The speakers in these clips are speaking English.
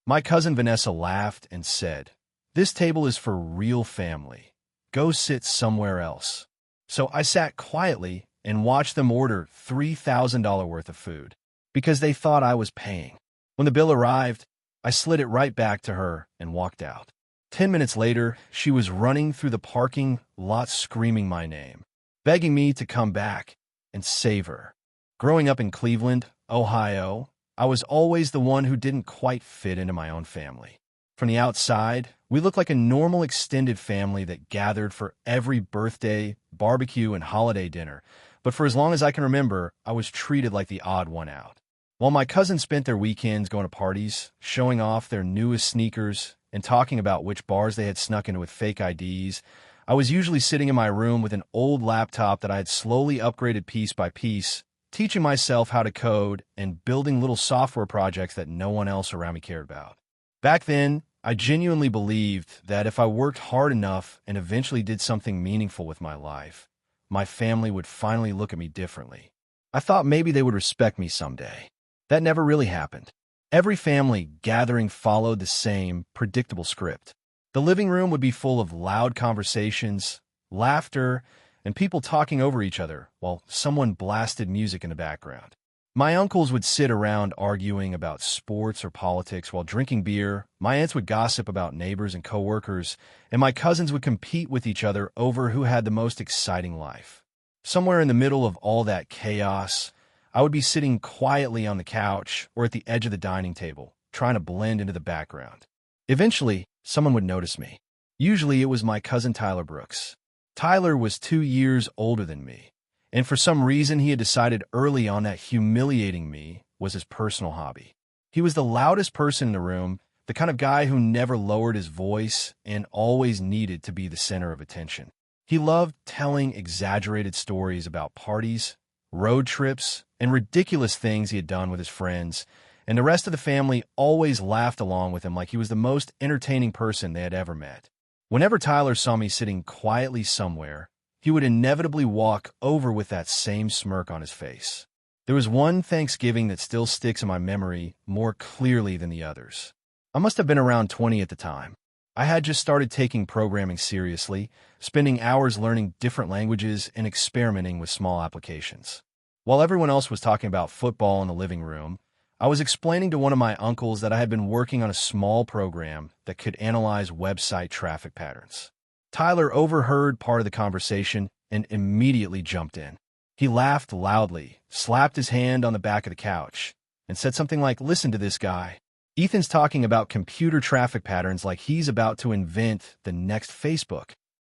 My cousin Vanessa laughed and said, "This table is for real family. Go sit somewhere else." So I sat quietly and watched them order $3,000 worth of food because they thought I was paying. When the bill arrived, I slid it right back to her and walked out. 10 minutes later, she was running through the parking lot screaming my name, begging me to come back and save her. Growing up in Cleveland, Ohio, I was always the one who didn't quite fit into my own family. From the outside, we looked like a normal extended family that gathered for every birthday, barbecue, and holiday dinner, but for as long as I can remember, I was treated like the odd one out. While my cousins spent their weekends going to parties, showing off their newest sneakers, and talking about which bars they had snuck into with fake IDs, I was usually sitting in my room with an old laptop that I had slowly upgraded piece by piece, teaching myself how to code and building little software projects that no one else around me cared about. Back then, I genuinely believed that if I worked hard enough and eventually did something meaningful with my life, my family would finally look at me differently. I thought maybe they would respect me someday. That never really happened. Every family gathering followed the same predictable script. The living room would be full of loud conversations, laughter, and people talking over each other while someone blasted music in the background. My uncles would sit around arguing about sports or politics while drinking beer, my aunts would gossip about neighbors and coworkers, and my cousins would compete with each other over who had the most exciting life. Somewhere in the middle of all that chaos, I would be sitting quietly on the couch or at the edge of the dining table, trying to blend into the background. Eventually, someone would notice me. Usually, it was my cousin Tyler Brooks. Tyler was 2 years older than me, and for some reason he had decided early on that humiliating me was his personal hobby. He was the loudest person in the room, the kind of guy who never lowered his voice and always needed to be the center of attention. He loved telling exaggerated stories about parties, road trips, and ridiculous things he had done with his friends, and the rest of the family always laughed along with him like he was the most entertaining person they had ever met. Whenever Tyler saw me sitting quietly somewhere, he would inevitably walk over with that same smirk on his face. There was one Thanksgiving that still sticks in my memory more clearly than the others. I must have been around 20 at the time. I had just started taking programming seriously, spending hours learning different languages and experimenting with small applications. While everyone else was talking about football in the living room, I was explaining to one of my uncles that I had been working on a small program that could analyze website traffic patterns. Tyler overheard part of the conversation and immediately jumped in. He laughed loudly, slapped his hand on the back of the couch, and said something like, "Listen to this guy. Ethan's talking about computer traffic patterns like he's about to invent the next Facebook."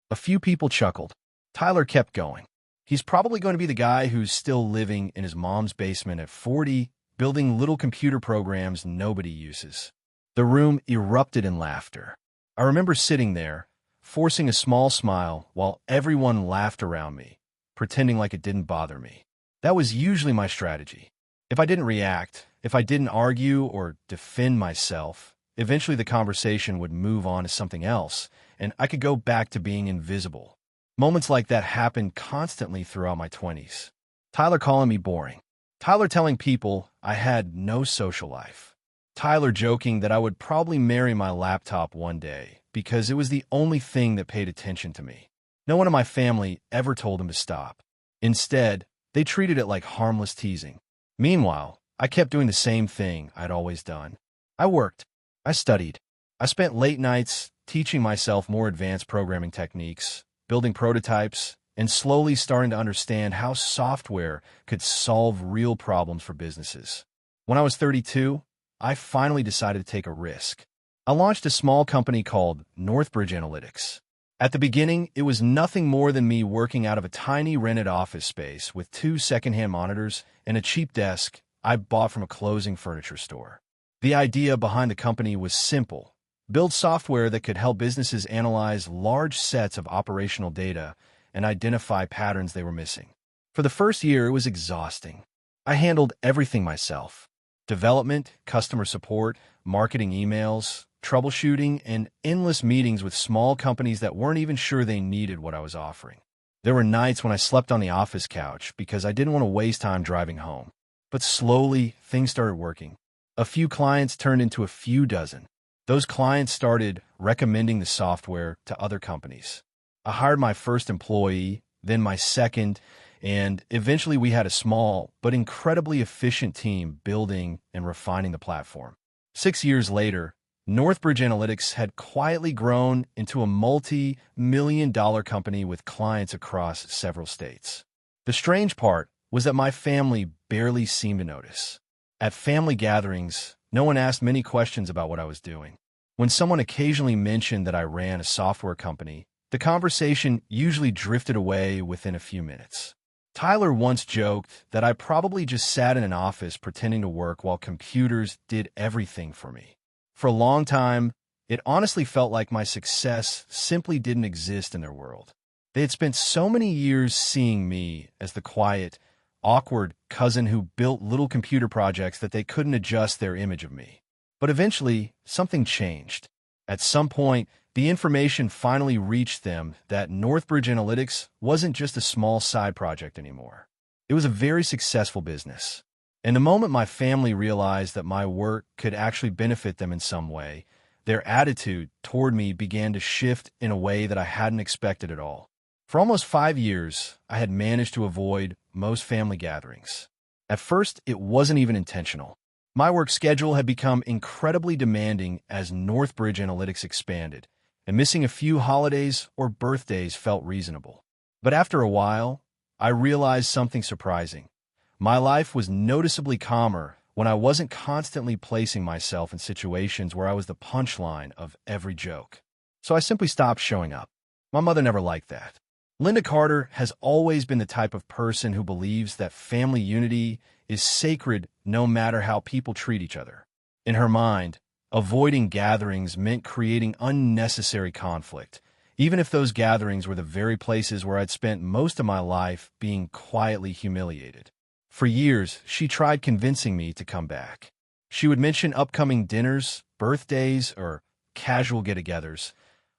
A few people chuckled. Tyler kept going. "He's probably going to be the guy who's still living in his mom's basement at 40, building little computer programs nobody uses." The room erupted in laughter. I remember sitting there, forcing a small smile while everyone laughed around me, pretending like it didn't bother me. That was usually my strategy. If I didn't react, if I didn't argue or defend myself, eventually the conversation would move on to something else, and I could go back to being invisible. Moments like that happened constantly throughout my 20s. Tyler calling me boring. Tyler telling people I had no social life. Tyler joking that I would probably marry my laptop one day because it was the only thing that paid attention to me. No one in my family ever told him to stop. Instead, they treated it like harmless teasing. Meanwhile, I kept doing the same thing I'd always done. I worked. I studied. I spent late nights teaching myself more advanced programming techniques, building prototypes, and slowly starting to understand how software could solve real problems for businesses. When I was 32, I finally decided to take a risk. I launched a small company called Northbridge Analytics. At the beginning, it was nothing more than me working out of a tiny rented office space with 2 secondhand monitors and a cheap desk I bought from a closing furniture store. The idea behind the company was simple: build software that could help businesses analyze large sets of operational data and identify patterns they were missing. For the first year, it was exhausting. I handled everything myself: development, customer support, marketing emails, troubleshooting, and endless meetings with small companies that weren't even sure they needed what I was offering. There were nights when I slept on the office couch because I didn't want to waste time driving home. But slowly, things started working. A few clients turned into a few dozen. Those clients started recommending the software to other companies. I hired my first employee, then my second, and eventually we had a small but incredibly efficient team building and refining the platform. 6 years later, Northbridge Analytics had quietly grown into a multi-million-dollar company with clients across several states. The strange part was that my family barely seemed to notice. At family gatherings, no one asked many questions about what I was doing. When someone occasionally mentioned that I ran a software company, the conversation usually drifted away within a few minutes. Tyler once joked that I probably just sat in an office pretending to work while computers did everything for me. For a long time, it honestly felt like my success simply didn't exist in their world. They had spent so many years seeing me as the quiet, awkward cousin who built little computer projects that they couldn't adjust their image of me. But eventually, something changed. At some point, the information finally reached them that Northbridge Analytics wasn't just a small side project anymore. It was a very successful business. And the moment my family realized that my work could actually benefit them in some way, their attitude toward me began to shift in a way that I hadn't expected at all. For almost 5 years, I had managed to avoid most family gatherings. At first, it wasn't even intentional. My work schedule had become incredibly demanding as Northbridge Analytics expanded, and missing a few holidays or birthdays felt reasonable. But after a while, I realized something surprising. My life was noticeably calmer when I wasn't constantly placing myself in situations where I was the punchline of every joke. So I simply stopped showing up. My mother never liked that. Linda Carter has always been the type of person who believes that family unity is sacred no matter how people treat each other. In her mind, avoiding gatherings meant creating unnecessary conflict, even if those gatherings were the very places where I'd spent most of my life being quietly humiliated. For years, she tried convincing me to come back. She would mention upcoming dinners, birthdays, or casual get-togethers,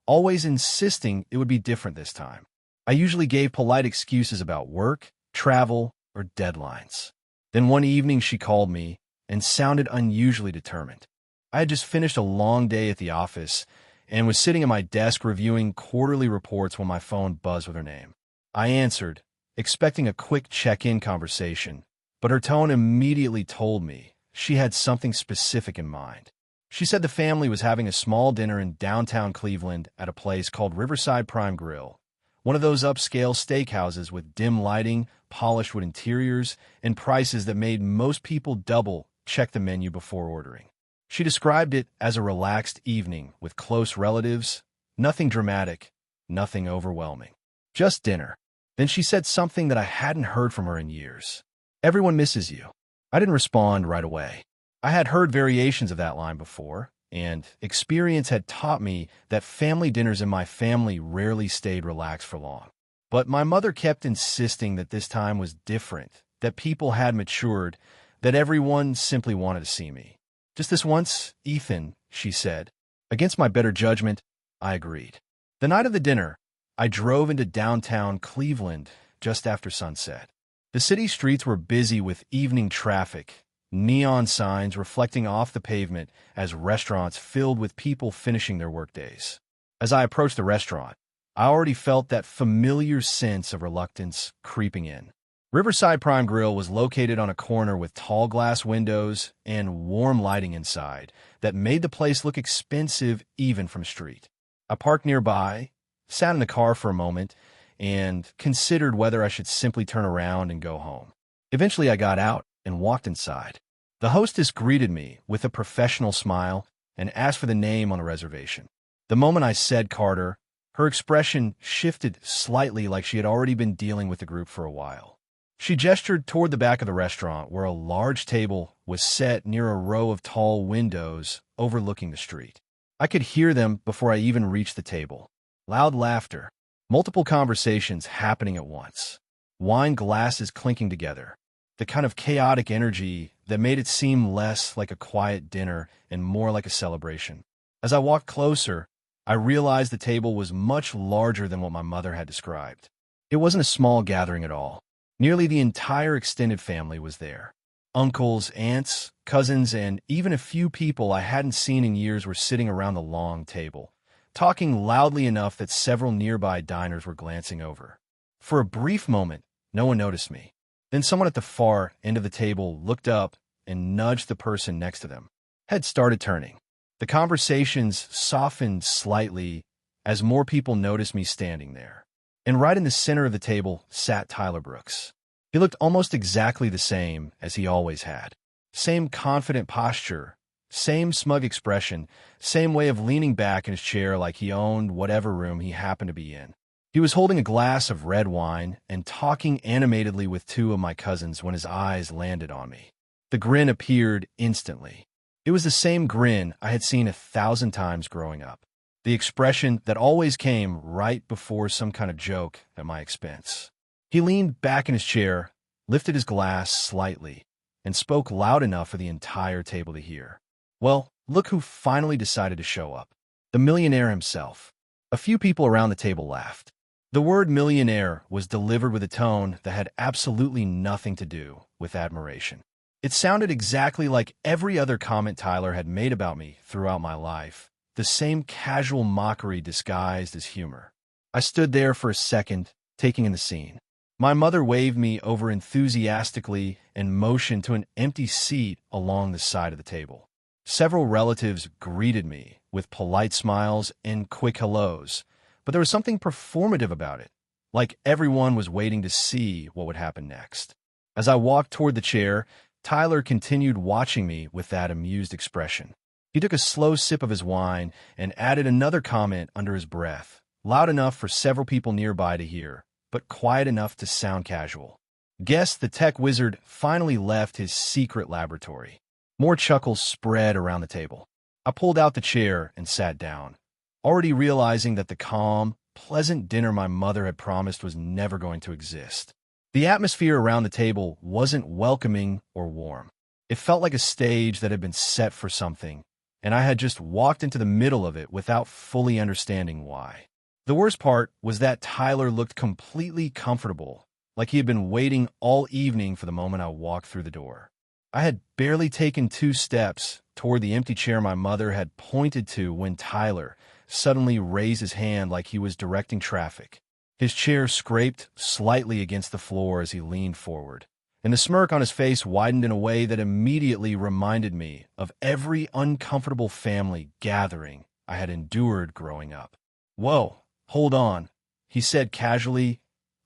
always insisting it would be different this time. I usually gave polite excuses about work, travel, or deadlines. Then one evening she called me and sounded unusually determined. I had just finished a long day at the office and was sitting at my desk reviewing quarterly reports when my phone buzzed with her name. I answered, expecting a quick check-in conversation, but her tone immediately told me she had something specific in mind. She said the family was having a small dinner in downtown Cleveland at a place called Riverside Prime Grill, one of those upscale steakhouses with dim lighting, polished wood interiors, and prices that made most people double-check the menu before ordering. She described it as a relaxed evening with close relatives, nothing dramatic, nothing overwhelming. Just dinner. Then she said something that I hadn't heard from her in years. Everyone misses you. I didn't respond right away. I had heard variations of that line before, and experience had taught me that family dinners in my family rarely stayed relaxed for long. But my mother kept insisting that this time was different, that people had matured, that everyone simply wanted to see me. Just this once, Ethan, she said. Against my better judgment, I agreed. The night of the dinner, I drove into downtown Cleveland just after sunset. The city streets were busy with evening traffic, neon signs reflecting off the pavement as restaurants filled with people finishing their workdays. As I approached the restaurant, I already felt that familiar sense of reluctance creeping in. Riverside Prime Grill was located on a corner with tall glass windows and warm lighting inside that made the place look expensive even from street. I parked nearby, sat in the car for a moment, and considered whether I should simply turn around and go home. Eventually, I got out and walked inside. The hostess greeted me with a professional smile and asked for the name on the reservation. The moment I said Carter, her expression shifted slightly like she had already been dealing with the group for a while. She gestured toward the back of the restaurant where a large table was set near a row of tall windows overlooking the street. I could hear them before I even reached the table. Loud laughter, multiple conversations happening at once, wine glasses clinking together, the kind of chaotic energy that made it seem less like a quiet dinner and more like a celebration. As I walked closer, I realized the table was much larger than what my mother had described. It wasn't a small gathering at all. Nearly the entire extended family was there. Uncles, aunts, cousins, and even a few people I hadn't seen in years were sitting around the long table, talking loudly enough that several nearby diners were glancing over. For a brief moment, no one noticed me. Then someone at the far end of the table looked up and nudged the person next to them. Heads started turning. The conversations softened slightly as more people noticed me standing there. And right in the center of the table sat Tyler Brooks. He looked almost exactly the same as he always had. Same confident posture, same smug expression, same way of leaning back in his chair like he owned whatever room he happened to be in. He was holding a glass of red wine and talking animatedly with two of my cousins when his eyes landed on me. The grin appeared instantly. It was the same grin I had seen 1,000 times growing up. The expression that always came right before some kind of joke at my expense. He leaned back in his chair, lifted his glass slightly, and spoke loud enough for the entire table to hear. Well, look who finally decided to show up. The millionaire himself. A few people around the table laughed. The word millionaire was delivered with a tone that had absolutely nothing to do with admiration. It sounded exactly like every other comment Tyler had made about me throughout my life, the same casual mockery disguised as humor. I stood there for a second, taking in the scene. My mother waved me over enthusiastically and motioned to an empty seat along the side of the table. Several relatives greeted me with polite smiles and quick hellos, but there was something performative about it, like everyone was waiting to see what would happen next. As I walked toward the chair, Tyler continued watching me with that amused expression. He took a slow sip of his wine and added another comment under his breath, loud enough for several people nearby to hear, but quiet enough to sound casual. Guess the tech wizard finally left his secret laboratory. More chuckles spread around the table. I pulled out the chair and sat down, already realizing that the calm, pleasant dinner my mother had promised was never going to exist. The atmosphere around the table wasn't welcoming or warm. It felt like a stage that had been set for something, and I had just walked into the middle of it without fully understanding why. The worst part was that Tyler looked completely comfortable, like he had been waiting all evening for the moment I walked through the door. I had barely taken 2 steps toward the empty chair my mother had pointed to when Tyler suddenly raised his hand like he was directing traffic. His chair scraped slightly against the floor as he leaned forward, and the smirk on his face widened in a way that immediately reminded me of every uncomfortable family gathering I had endured growing up. "Whoa, hold on," he said casually,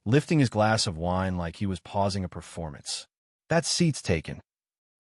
lifting his glass of wine like he was pausing a performance. "That seat's taken."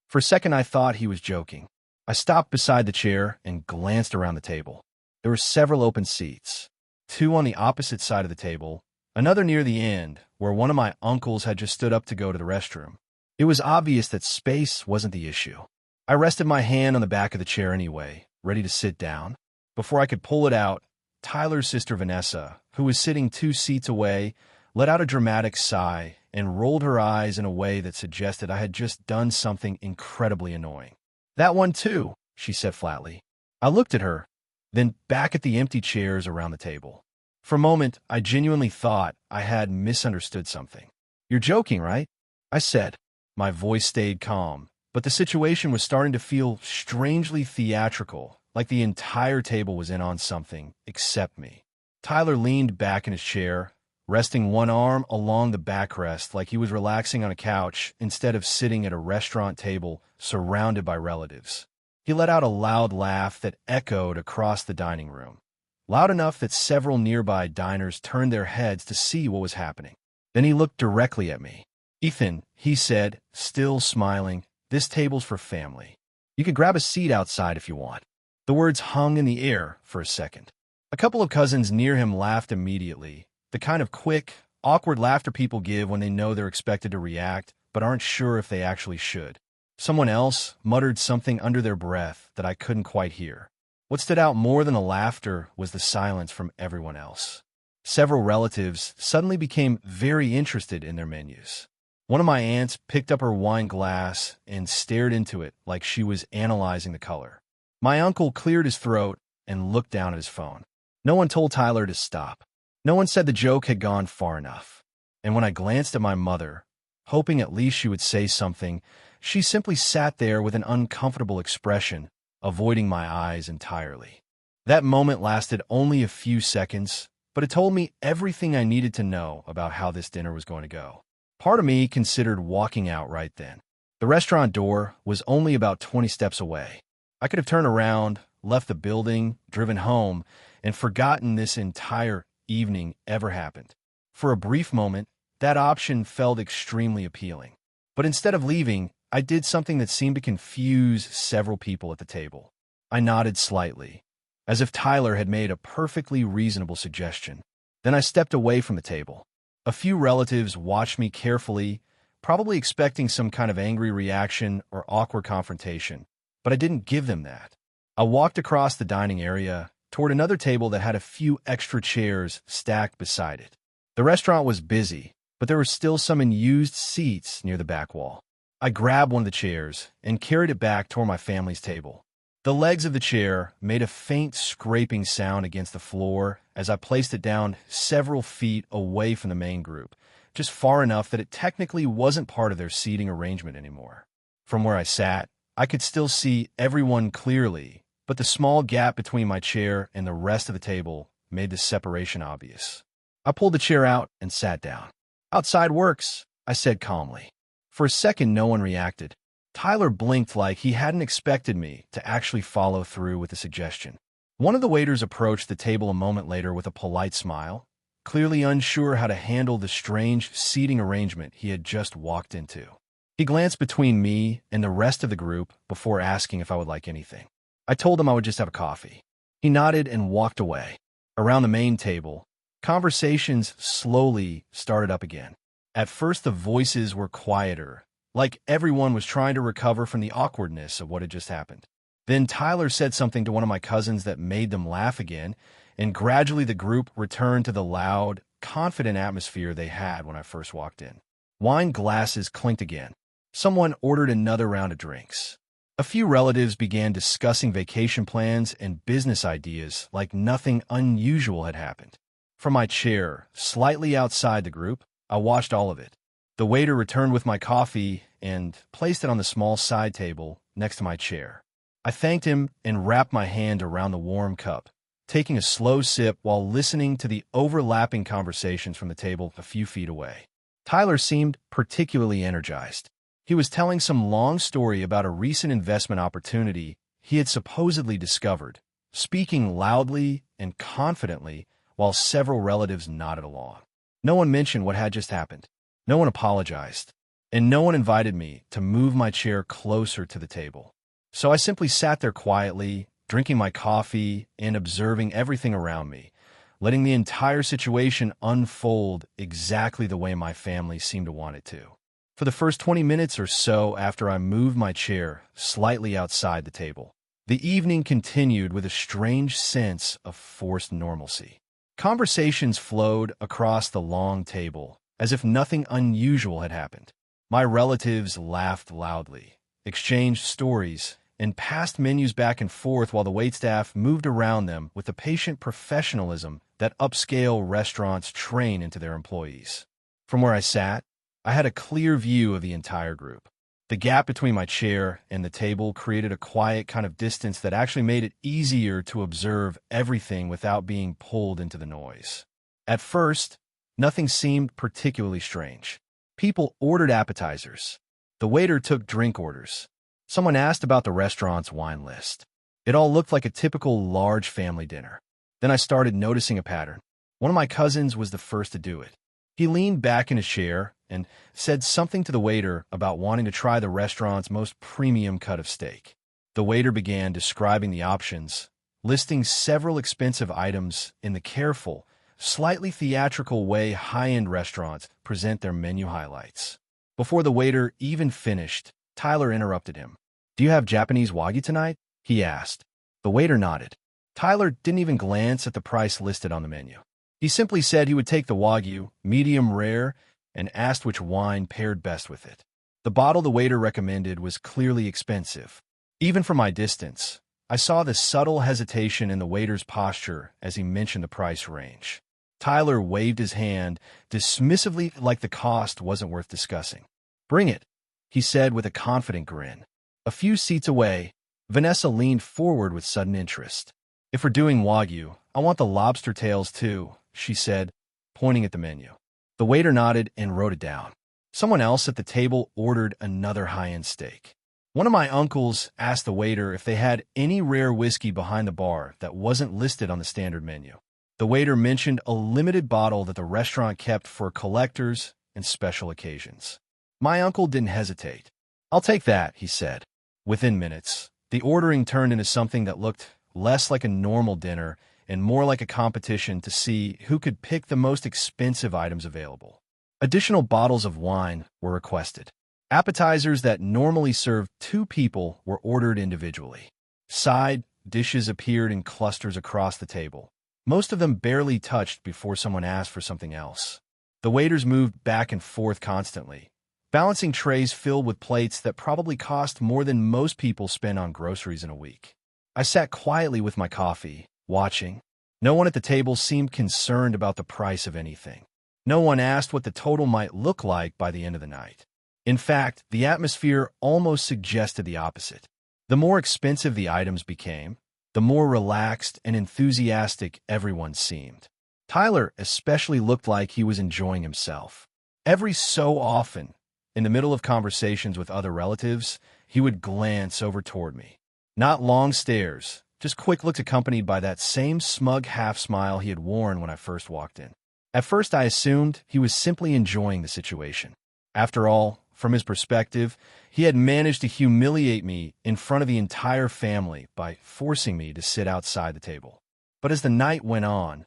For a second, I thought he was joking. I stopped beside the chair and glanced around the table. There were several open seats, 2 on the opposite side of the table, another near the end, where one of my uncles had just stood up to go to the restroom. It was obvious that space wasn't the issue. I rested my hand on the back of the chair anyway, ready to sit down. Before I could pull it out, Tyler's sister Vanessa, who was sitting 2 seats away, let out a dramatic sigh and rolled her eyes in a way that suggested I had just done something incredibly annoying. "That one too," she said flatly. I looked at her, then back at the empty chairs around the table. For a moment, I genuinely thought I had misunderstood something. "You're joking, right?" I said. My voice stayed calm, but the situation was starting to feel strangely theatrical, like the entire table was in on something except me. Tyler leaned back in his chair, resting one arm along the backrest like he was relaxing on a couch instead of sitting at a restaurant table surrounded by relatives. He let out a loud laugh that echoed across the dining room, loud enough that several nearby diners turned their heads to see what was happening. Then he looked directly at me. "Ethan," he said, still smiling, "this table's for family. You can grab a seat outside if you want." The words hung in the air for a second. A couple of cousins near him laughed immediately, the kind of quick, awkward laughter people give when they know they're expected to react, but aren't sure if they actually should. Someone else muttered something under their breath that I couldn't quite hear. What stood out more than the laughter was the silence from everyone else. Several relatives suddenly became very interested in their menus. One of my aunts picked up her wine glass and stared into it like she was analyzing the color. My uncle cleared his throat and looked down at his phone. No one told Tyler to stop. No one said the joke had gone far enough. And when I glanced at my mother, hoping at least she would say something, She simply sat there with an uncomfortable expression, avoiding my eyes entirely. That moment lasted only a few seconds, but it told me everything I needed to know about how this dinner was going to go. Part of me considered walking out right then. The restaurant door was only about 20 steps away. I could have turned around, left the building, driven home, and forgotten this entire evening ever happened. For a brief moment, that option felt extremely appealing. But instead of leaving, I did something that seemed to confuse several people at the table. I nodded slightly, as if Tyler had made a perfectly reasonable suggestion. Then I stepped away from the table. A few relatives watched me carefully, probably expecting some kind of angry reaction or awkward confrontation, but I didn't give them that. I walked across the dining area toward another table that had a few extra chairs stacked beside it. The restaurant was busy, but there were still some unused seats near the back wall. I grabbed one of the chairs and carried it back toward my family's table. The legs of the chair made a faint scraping sound against the floor as I placed it down several feet away from the main group, just far enough that it technically wasn't part of their seating arrangement anymore. From where I sat, I could still see everyone clearly, but the small gap between my chair and the rest of the table made the separation obvious. I pulled the chair out and sat down. "Outside works," I said calmly. For a second, no one reacted. Tyler blinked like he hadn't expected me to actually follow through with the suggestion. One of the waiters approached the table a moment later with a polite smile, clearly unsure how to handle the strange seating arrangement he had just walked into. He glanced between me and the rest of the group before asking if I would like anything. I told him I would just have a coffee. He nodded and walked away. Around the main table, conversations slowly started up again. At first, the voices were quieter, like everyone was trying to recover from the awkwardness of what had just happened. Then Tyler said something to one of my cousins that made them laugh again, and gradually the group returned to the loud, confident atmosphere they had when I first walked in. Wine glasses clinked again. Someone ordered another round of drinks. A few relatives began discussing vacation plans and business ideas like nothing unusual had happened. From my chair, slightly outside the group, I watched all of it. The waiter returned with my coffee and placed it on the small side table next to my chair. I thanked him and wrapped my hand around the warm cup, taking a slow sip while listening to the overlapping conversations from the table a few feet away. Tyler seemed particularly energized. He was telling some long story about a recent investment opportunity he had supposedly discovered, speaking loudly and confidently while several relatives nodded along. No one mentioned what had just happened. No one apologized, and no one invited me to move my chair closer to the table. So I simply sat there quietly, drinking my coffee and observing everything around me, letting the entire situation unfold exactly the way my family seemed to want it to. For the first 20 minutes or so after I moved my chair slightly outside the table, the evening continued with a strange sense of forced normalcy. Conversations flowed across the long table, as if nothing unusual had happened. My relatives laughed loudly, exchanged stories, and passed menus back and forth while the waitstaff moved around them with the patient professionalism that upscale restaurants train into their employees. From where I sat, I had a clear view of the entire group. The gap between my chair and the table created a quiet kind of distance that actually made it easier to observe everything without being pulled into the noise. At first, nothing seemed particularly strange. People ordered appetizers. The waiter took drink orders. Someone asked about the restaurant's wine list. It all looked like a typical large family dinner. Then I started noticing a pattern. One of my cousins was the first to do it. He leaned back in his chair and said something to the waiter about wanting to try the restaurant's most premium cut of steak. The waiter began describing the options, listing several expensive items in the careful, slightly theatrical way high-end restaurants present their menu highlights. Before the waiter even finished, Tyler interrupted him. "Do you have Japanese wagyu tonight?" he asked. The waiter nodded. Tyler didn't even glance at the price listed on the menu. He simply said he would take the wagyu, medium rare, and asked which wine paired best with it. The bottle the waiter recommended was clearly expensive. Even from my distance, I saw the subtle hesitation in the waiter's posture as he mentioned the price range. Tyler waved his hand dismissively like the cost wasn't worth discussing. "Bring it," he said with a confident grin. A few seats away, Vanessa leaned forward with sudden interest. If we're doing Wagyu, I want the lobster tails too, she said, pointing at the menu. The waiter nodded and wrote it down. Someone else at the table ordered another high-end steak. One of my uncles asked the waiter if they had any rare whiskey behind the bar that wasn't listed on the standard menu. The waiter mentioned a limited bottle that the restaurant kept for collectors and special occasions. My uncle didn't hesitate. "I'll take that," he said. Within minutes, the ordering turned into something that looked less like a normal dinner and more like a competition to see who could pick the most expensive items available. Additional bottles of wine were requested. Appetizers that normally served 2 people were ordered individually. Side dishes appeared in clusters across the table, most of them barely touched before someone asked for something else. The waiters moved back and forth constantly, balancing trays filled with plates that probably cost more than most people spend on groceries in a week. I sat quietly with my coffee, watching. No one at the table seemed concerned about the price of anything. No one asked what the total might look like by the end of the night. In fact, the atmosphere almost suggested the opposite. The more expensive the items became, the more relaxed and enthusiastic everyone seemed. Tyler especially looked like he was enjoying himself. Every so often, in the middle of conversations with other relatives, he would glance over toward me. Not long stares, just quick looks accompanied by that same smug half-smile he had worn when I first walked in. At first I assumed he was simply enjoying the situation. After all, from his perspective, he had managed to humiliate me in front of the entire family by forcing me to sit outside the table. But as the night went on,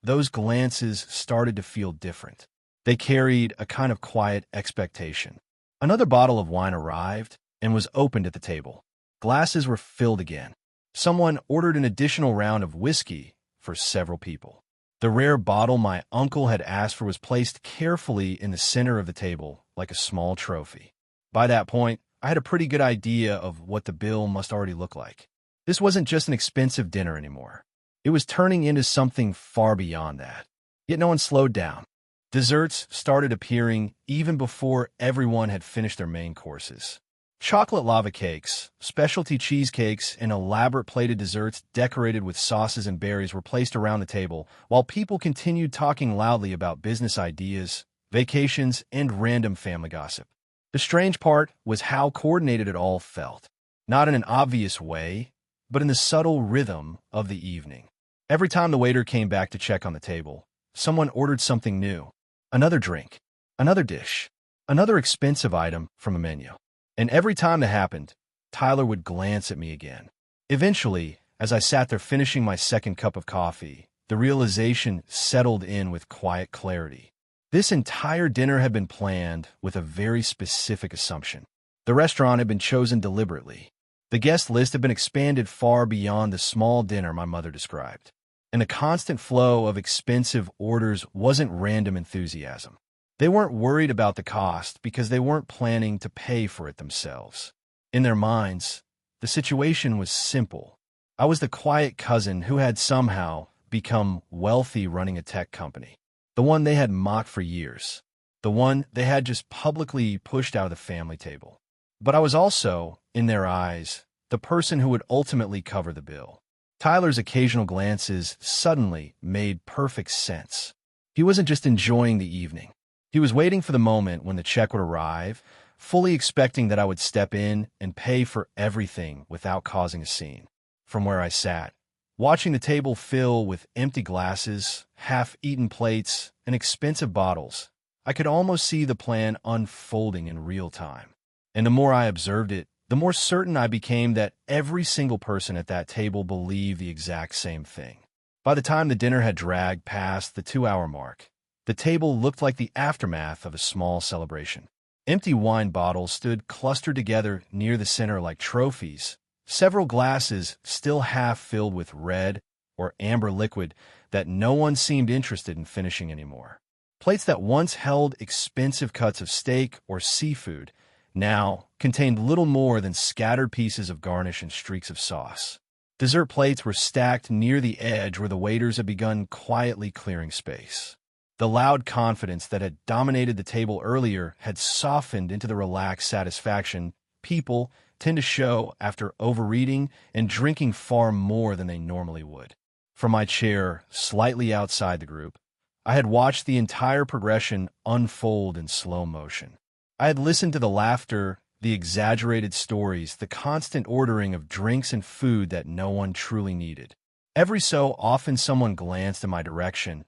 those glances started to feel different. They carried a kind of quiet expectation. Another bottle of wine arrived and was opened at the table. Glasses were filled again. Someone ordered an additional round of whiskey for several people. The rare bottle my uncle had asked for was placed carefully in the center of the table, like a small trophy. By that point, I had a pretty good idea of what the bill must already look like. This wasn't just an expensive dinner anymore. It was turning into something far beyond that. Yet no one slowed down. Desserts started appearing even before everyone had finished their main courses. Chocolate lava cakes, specialty cheesecakes, and elaborate plated desserts decorated with sauces and berries were placed around the table, while people continued talking loudly about business ideas, vacations, and random family gossip. The strange part was how coordinated it all felt. Not in an obvious way, but in the subtle rhythm of the evening. Every time the waiter came back to check on the table, someone ordered something new. Another drink, another dish, another expensive item from a menu. And every time that happened, Tyler would glance at me again. Eventually, as I sat there finishing my second cup of coffee, the realization settled in with quiet clarity. This entire dinner had been planned with a very specific assumption. The restaurant had been chosen deliberately. The guest list had been expanded far beyond the small dinner my mother described. And the constant flow of expensive orders wasn't random enthusiasm. They weren't worried about the cost because they weren't planning to pay for it themselves. In their minds, the situation was simple. I was the quiet cousin who had somehow become wealthy running a tech company. The one they had mocked for years. The one they had just publicly pushed out of the family table. But I was also, in their eyes, the person who would ultimately cover the bill. Tyler's occasional glances suddenly made perfect sense. He wasn't just enjoying the evening. He was waiting for the moment when the check would arrive, fully expecting that I would step in and pay for everything without causing a scene. From where I sat, watching the table fill with empty glasses, half-eaten plates, and expensive bottles, I could almost see the plan unfolding in real time. And the more I observed it, the more certain I became that every single person at that table believed the exact same thing. By the time the dinner had dragged past the 2-hour mark, the table looked like the aftermath of a small celebration. Empty wine bottles stood clustered together near the center like trophies, several glasses still half filled with red or amber liquid that no one seemed interested in finishing anymore. Plates that once held expensive cuts of steak or seafood now contained little more than scattered pieces of garnish and streaks of sauce. Dessert plates were stacked near the edge where the waiters had begun quietly clearing space. The loud confidence that had dominated the table earlier had softened into the relaxed satisfaction people tend to show after overeating and drinking far more than they normally would. From my chair, slightly outside the group, I had watched the entire progression unfold in slow motion. I had listened to the laughter, the exaggerated stories, the constant ordering of drinks and food that no one truly needed. Every so often someone glanced in my direction,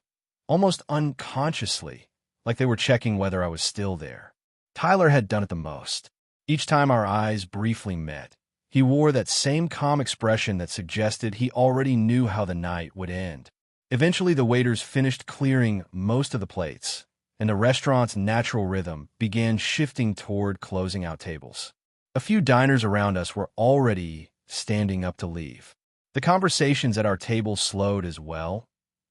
almost unconsciously, like they were checking whether I was still there. Tyler had done it the most. Each time our eyes briefly met, he wore that same calm expression that suggested he already knew how the night would end. Eventually, the waiters finished clearing most of the plates, and the restaurant's natural rhythm began shifting toward closing out tables. A few diners around us were already standing up to leave. The conversations at our table slowed as well,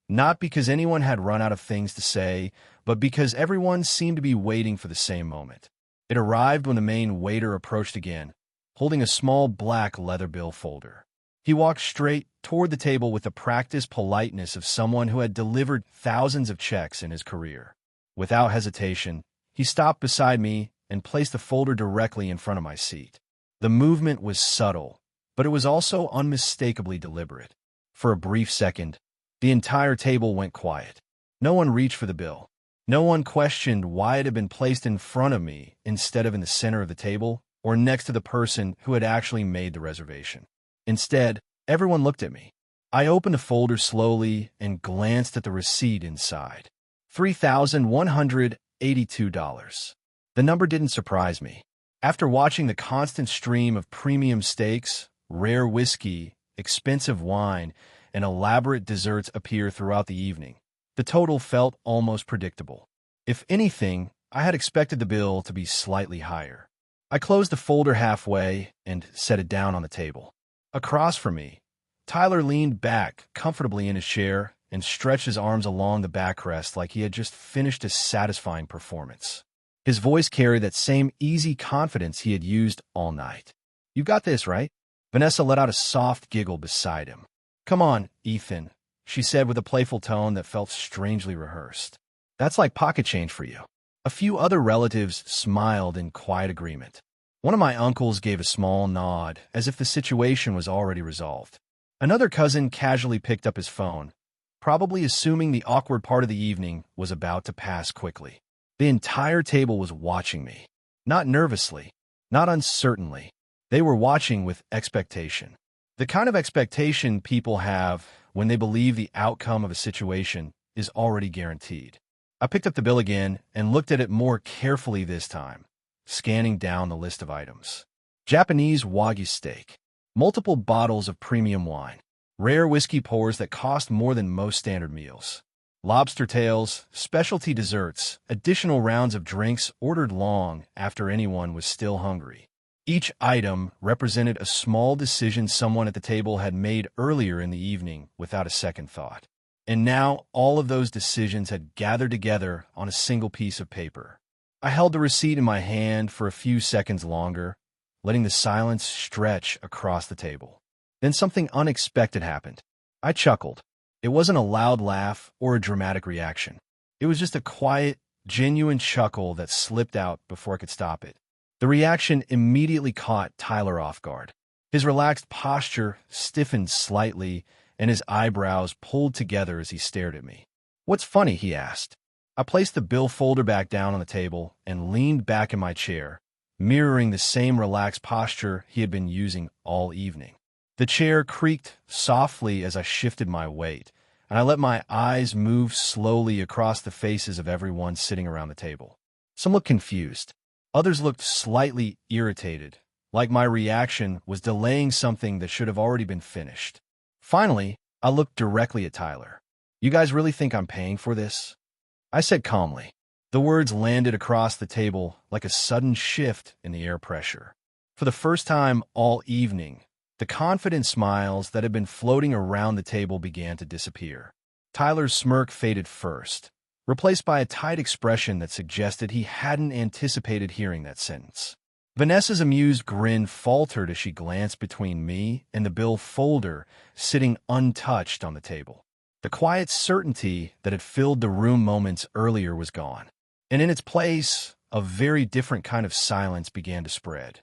not because anyone had run out of things to say, but because everyone seemed to be waiting for the same moment. It arrived when the main waiter approached again, holding a small black leather bill folder. He walked straight toward the table with the practiced politeness of someone who had delivered thousands of checks in his career. Without hesitation, he stopped beside me and placed the folder directly in front of my seat. The movement was subtle, but it was also unmistakably deliberate. For a brief second, the entire table went quiet. No one reached for the bill. No one questioned why it had been placed in front of me instead of in the center of the table or next to the person who had actually made the reservation. Instead, everyone looked at me. I opened the folder slowly and glanced at the receipt inside. $3,182. The number didn't surprise me. After watching the constant stream of premium steaks, rare whiskey, expensive wine, and elaborate desserts appear throughout the evening, the total felt almost predictable. If anything, I had expected the bill to be slightly higher. I closed the folder halfway and set it down on the table. Across from me, Tyler leaned back comfortably in his chair and stretched his arms along the backrest like he had just finished a satisfying performance. His voice carried that same easy confidence he had used all night. "You've got this, right?" Vanessa let out a soft giggle beside him. "Come on, Ethan," she said with a playful tone that felt strangely rehearsed. "That's like pocket change for you." A few other relatives smiled in quiet agreement. One of my uncles gave a small nod, as if the situation was already resolved. Another cousin casually picked up his phone, probably assuming the awkward part of the evening was about to pass quickly. The entire table was watching me. Not nervously, not uncertainly. They were watching with expectation. The kind of expectation people have when they believe the outcome of a situation is already guaranteed. I picked up the bill again and looked at it more carefully this time, scanning down the list of items. Japanese Wagyu steak, multiple bottles of premium wine, rare whiskey pours that cost more than most standard meals, lobster tails, specialty desserts, additional rounds of drinks ordered long after anyone was still hungry. Each item represented a small decision someone at the table had made earlier in the evening without a second thought. And now all of those decisions had gathered together on a single piece of paper. I held the receipt in my hand for a few seconds longer, letting the silence stretch across the table. Then something unexpected happened. I chuckled. It wasn't a loud laugh or a dramatic reaction. It was just a quiet, genuine chuckle that slipped out before I could stop it. The reaction immediately caught Tyler off guard. His relaxed posture stiffened slightly, and his eyebrows pulled together as he stared at me. "What's funny?" he asked. I placed the bill folder back down on the table and leaned back in my chair, mirroring the same relaxed posture he had been using all evening. The chair creaked softly as I shifted my weight, and I let my eyes move slowly across the faces of everyone sitting around the table. Some looked confused. Others looked slightly irritated, like my reaction was delaying something that should have already been finished. Finally, I looked directly at Tyler. "You guys really think I'm paying for this?" I said calmly. The words landed across the table like a sudden shift in the air pressure. For the first time all evening, the confident smiles that had been floating around the table began to disappear. Tyler's smirk faded first, replaced by a tight expression that suggested he hadn't anticipated hearing that sentence. Vanessa's amused grin faltered as she glanced between me and the bill folder sitting untouched on the table. The quiet certainty that had filled the room moments earlier was gone, and in its place, a very different kind of silence began to spread.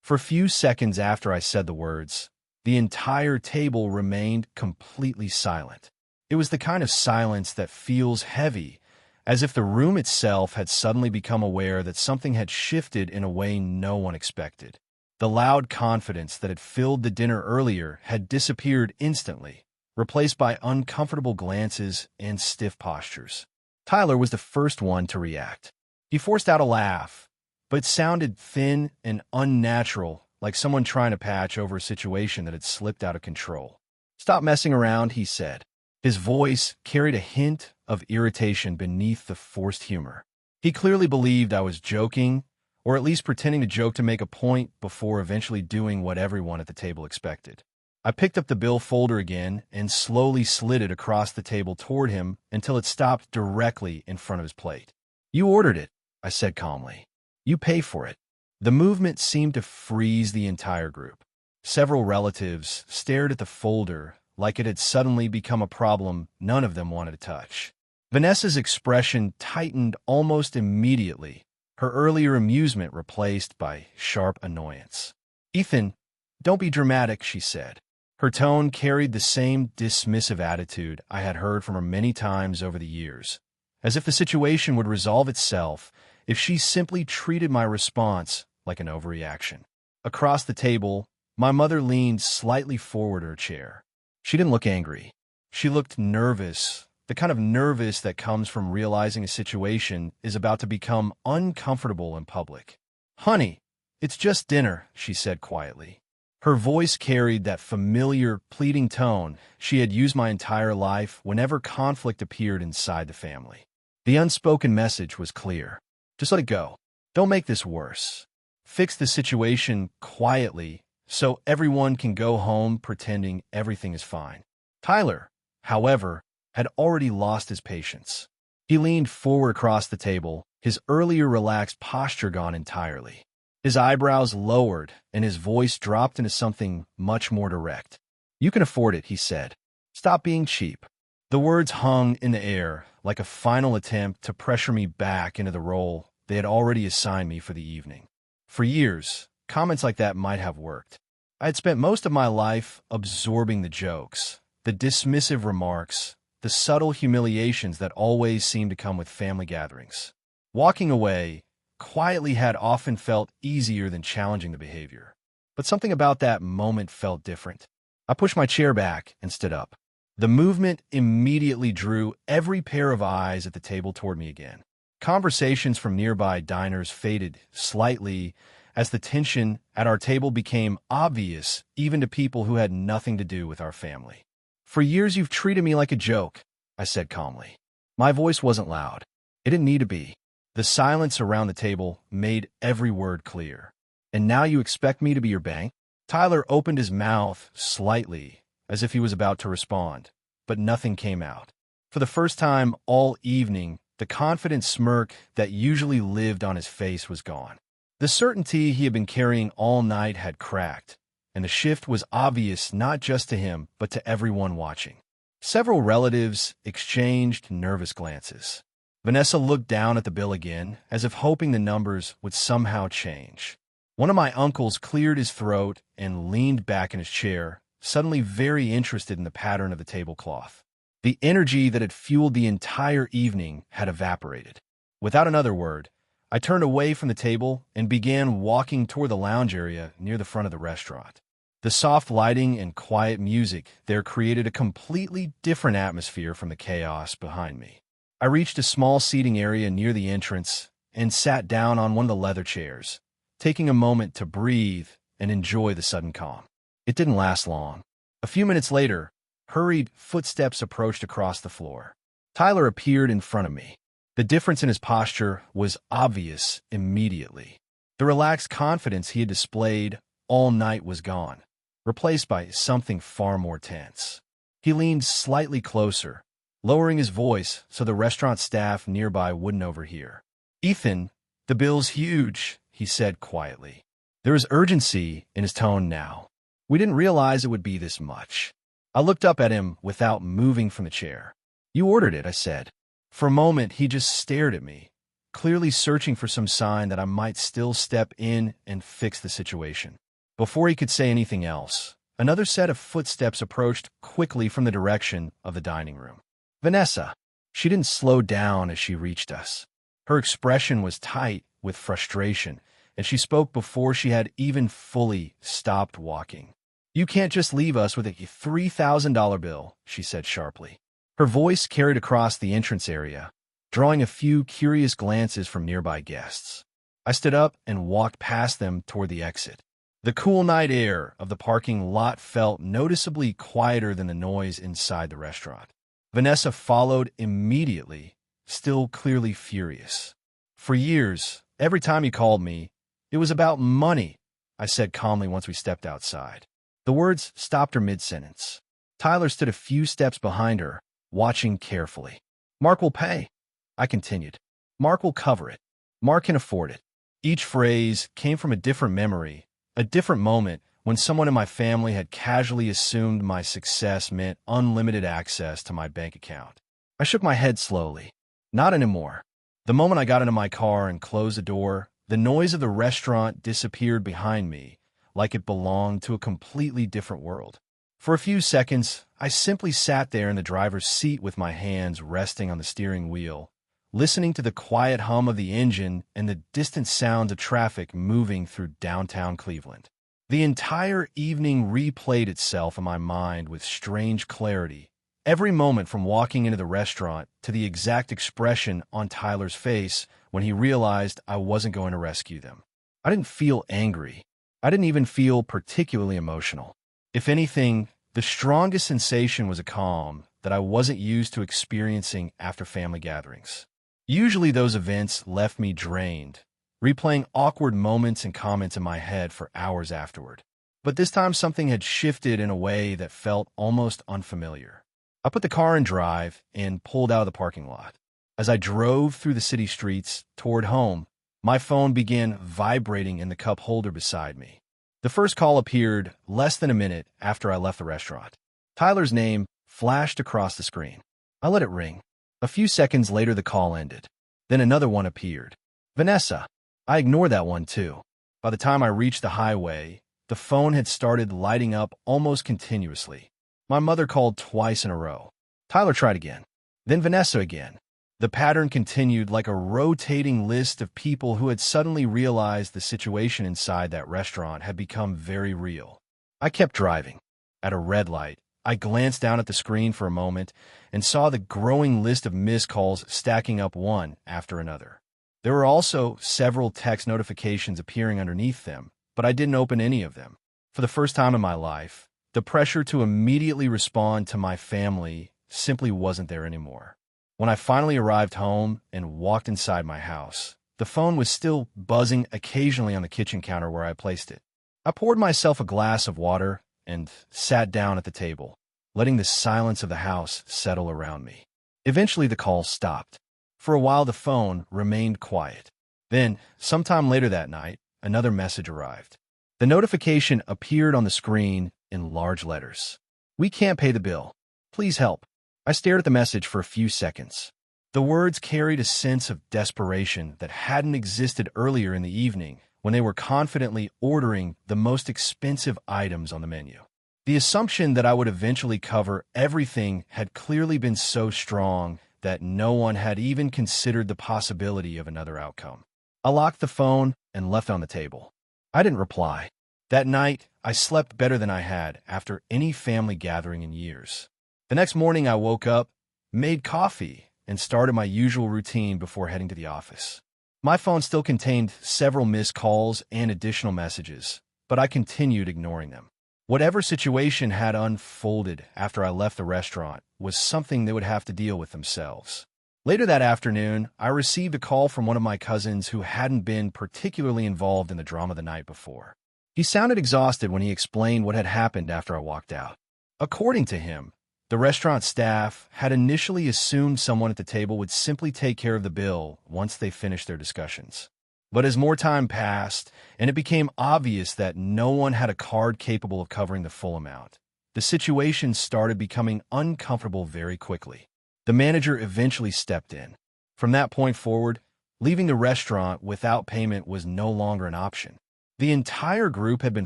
For a few seconds after I said the words, the entire table remained completely silent. It was the kind of silence that feels heavy, as if the room itself had suddenly become aware that something had shifted in a way no one expected. The loud confidence that had filled the dinner earlier had disappeared instantly, replaced by uncomfortable glances and stiff postures. Tyler was the first one to react. He forced out a laugh, but it sounded thin and unnatural, like someone trying to patch over a situation that had slipped out of control. "Stop messing around," he said. His voice carried a hint of irritation beneath the forced humor. He clearly believed I was joking, or at least pretending to joke to make a point before eventually doing what everyone at the table expected. I picked up the bill folder again and slowly slid it across the table toward him until it stopped directly in front of his plate. "You ordered it," I said calmly. "You pay for it." The movement seemed to freeze the entire group. Several relatives stared at the folder like it had suddenly become a problem none of them wanted to touch. Vanessa's expression tightened almost immediately, her earlier amusement replaced by sharp annoyance. "Ethan, don't be dramatic," she said. Her tone carried the same dismissive attitude I had heard from her many times over the years, as if the situation would resolve itself if she simply treated my response like an overreaction. Across the table, my mother leaned slightly forward in her chair. She didn't look angry. She looked nervous, the kind of nervous that comes from realizing a situation is about to become uncomfortable in public. "Honey, it's just dinner," she said quietly. Her voice carried that familiar, pleading tone she had used my entire life whenever conflict appeared inside the family. The unspoken message was clear. Just let it go. Don't make this worse. Fix the situation quietly so everyone can go home pretending everything is fine. Tyler, however, had already lost his patience. He leaned forward across the table, his earlier relaxed posture gone entirely. His eyebrows lowered, and his voice dropped into something much more direct. "You can afford it," he said. "Stop being cheap." The words hung in the air like a final attempt to pressure me back into the role they had already assigned me for the evening. For years, comments like that might have worked. I had spent most of my life absorbing the jokes, the dismissive remarks, the subtle humiliations that always seemed to come with family gatherings. Walking away quietly had often felt easier than challenging the behavior. But something about that moment felt different. I pushed my chair back and stood up. The movement immediately drew every pair of eyes at the table toward me again. Conversations from nearby diners faded slightly as the tension at our table became obvious even to people who had nothing to do with our family. "For years you've treated me like a joke," I said calmly. My voice wasn't loud. It didn't need to be. The silence around the table made every word clear. "And now you expect me to be your bank?" Tyler opened his mouth slightly, as if he was about to respond, but nothing came out. For the first time all evening, the confident smirk that usually lived on his face was gone. The certainty he had been carrying all night had cracked, and the shift was obvious not just to him, but to everyone watching. Several relatives exchanged nervous glances. Vanessa looked down at the bill again, as if hoping the numbers would somehow change. One of my uncles cleared his throat and leaned back in his chair, suddenly very interested in the pattern of the tablecloth. The energy that had fueled the entire evening had evaporated. Without another word, I turned away from the table and began walking toward the lounge area near the front of the restaurant. The soft lighting and quiet music there created a completely different atmosphere from the chaos behind me. I reached a small seating area near the entrance and sat down on one of the leather chairs, taking a moment to breathe and enjoy the sudden calm. It didn't last long. A few minutes later, hurried footsteps approached across the floor. Tyler appeared in front of me. The difference in his posture was obvious immediately. The relaxed confidence he had displayed all night was gone, replaced by something far more tense. He leaned slightly closer, lowering his voice so the restaurant staff nearby wouldn't overhear. "Ethan, the bill's huge," he said quietly. There was urgency in his tone now. "We didn't realize it would be this much." I looked up at him without moving from the chair. "You ordered it," I said. For a moment, he just stared at me, clearly searching for some sign that I might still step in and fix the situation. Before he could say anything else, another set of footsteps approached quickly from the direction of the dining room. Vanessa. She didn't slow down as she reached us. Her expression was tight with frustration, and she spoke before she had even fully stopped walking. "You can't just leave us with a $3,000 bill," she said sharply. Her voice carried across the entrance area, drawing a few curious glances from nearby guests. I stood up and walked past them toward the exit. The cool night air of the parking lot felt noticeably quieter than the noise inside the restaurant. Vanessa followed immediately, still clearly furious. "For years, every time you called me, it was about money," I said calmly once we stepped outside. The words stopped her mid-sentence. Tyler stood a few steps behind her, watching carefully. "Mark will pay," I continued. "Mark will cover it. Mark can afford it." Each phrase came from a different memory, a different moment when someone in my family had casually assumed my success meant unlimited access to my bank account. I shook my head slowly. Not anymore. The moment I got into my car and closed the door, the noise of the restaurant disappeared behind me, like it belonged to a completely different world. For a few seconds, I simply sat there in the driver's seat with my hands resting on the steering wheel, listening to the quiet hum of the engine and the distant sounds of traffic moving through downtown Cleveland. The entire evening replayed itself in my mind with strange clarity, every moment from walking into the restaurant to the exact expression on Tyler's face when he realized I wasn't going to rescue them. I didn't feel angry. I didn't even feel particularly emotional. If anything, the strongest sensation was a calm that I wasn't used to experiencing after family gatherings. Usually those events left me drained, replaying awkward moments and comments in my head for hours afterward. But this time something had shifted in a way that felt almost unfamiliar. I put the car in drive and pulled out of the parking lot. As I drove through the city streets toward home, my phone began vibrating in the cup holder beside me. The first call appeared less than a minute after I left the restaurant. Tyler's name flashed across the screen. I let it ring. A few seconds later, the call ended. Then another one appeared. "Vanessa." I ignored that one too. By the time I reached the highway, the phone had started lighting up almost continuously. My mother called twice in a row. Tyler tried again. Then Vanessa again. The pattern continued like a rotating list of people who had suddenly realized the situation inside that restaurant had become very real. I kept driving. At a red light, I glanced down at the screen for a moment and saw the growing list of missed calls stacking up one after another. There were also several text notifications appearing underneath them, but I didn't open any of them. For the first time in my life, the pressure to immediately respond to my family simply wasn't there anymore. When I finally arrived home and walked inside my house, the phone was still buzzing occasionally on the kitchen counter where I placed it. I poured myself a glass of water and sat down at the table, letting the silence of the house settle around me. Eventually, the call stopped. For a while, the phone remained quiet. Then, sometime later that night, another message arrived. The notification appeared on the screen in large letters. "We can't pay the bill. Please help." I stared at the message for a few seconds. The words carried a sense of desperation that hadn't existed earlier in the evening when they were confidently ordering the most expensive items on the menu. The assumption that I would eventually cover everything had clearly been so strong that no one had even considered the possibility of another outcome. I locked the phone and left it on the table. I didn't reply. That night, I slept better than I had after any family gathering in years. The next morning, I woke up, made coffee, and started my usual routine before heading to the office. My phone still contained several missed calls and additional messages, but I continued ignoring them. Whatever situation had unfolded after I left the restaurant was something they would have to deal with themselves. Later that afternoon, I received a call from one of my cousins who hadn't been particularly involved in the drama the night before. He sounded exhausted when he explained what had happened after I walked out. According to him, the restaurant staff had initially assumed someone at the table would simply take care of the bill once they finished their discussions. But as more time passed, and it became obvious that no one had a card capable of covering the full amount, the situation started becoming uncomfortable very quickly. The manager eventually stepped in. From that point forward, leaving the restaurant without payment was no longer an option. The entire group had been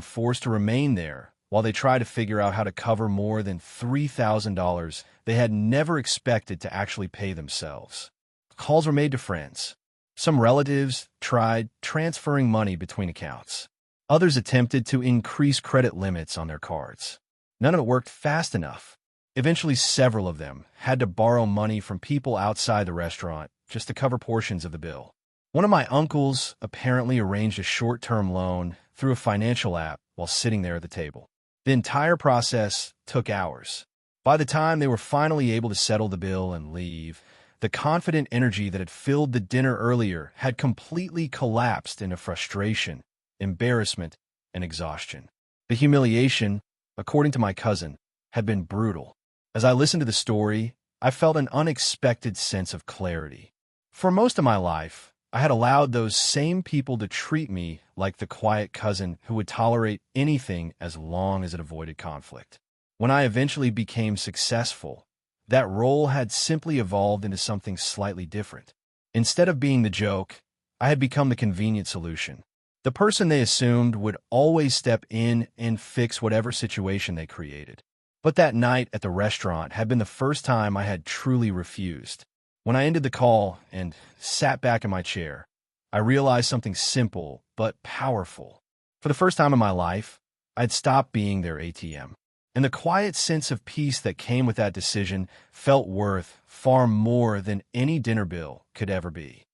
forced to remain there while they tried to figure out how to cover more than $3,000 they had never expected to actually pay themselves. Calls were made to friends. Some relatives tried transferring money between accounts. Others attempted to increase credit limits on their cards. None of it worked fast enough. Eventually, several of them had to borrow money from people outside the restaurant just to cover portions of the bill. One of my uncles apparently arranged a short-term loan through a financial app while sitting there at the table. The entire process took hours. By the time they were finally able to settle the bill and leave, the confident energy that had filled the dinner earlier had completely collapsed into frustration, embarrassment, and exhaustion. The humiliation, according to my cousin, had been brutal. As I listened to the story, I felt an unexpected sense of clarity. For most of my life, I had allowed those same people to treat me like the quiet cousin who would tolerate anything as long as it avoided conflict. When I eventually became successful, that role had simply evolved into something slightly different. Instead of being the joke, I had become the convenient solution. The person they assumed would always step in and fix whatever situation they created. But that night at the restaurant had been the first time I had truly refused. When I ended the call and sat back in my chair, I realized something simple but powerful. For the first time in my life, I'd stopped being their ATM. And the quiet sense of peace that came with that decision felt worth far more than any dinner bill could ever be.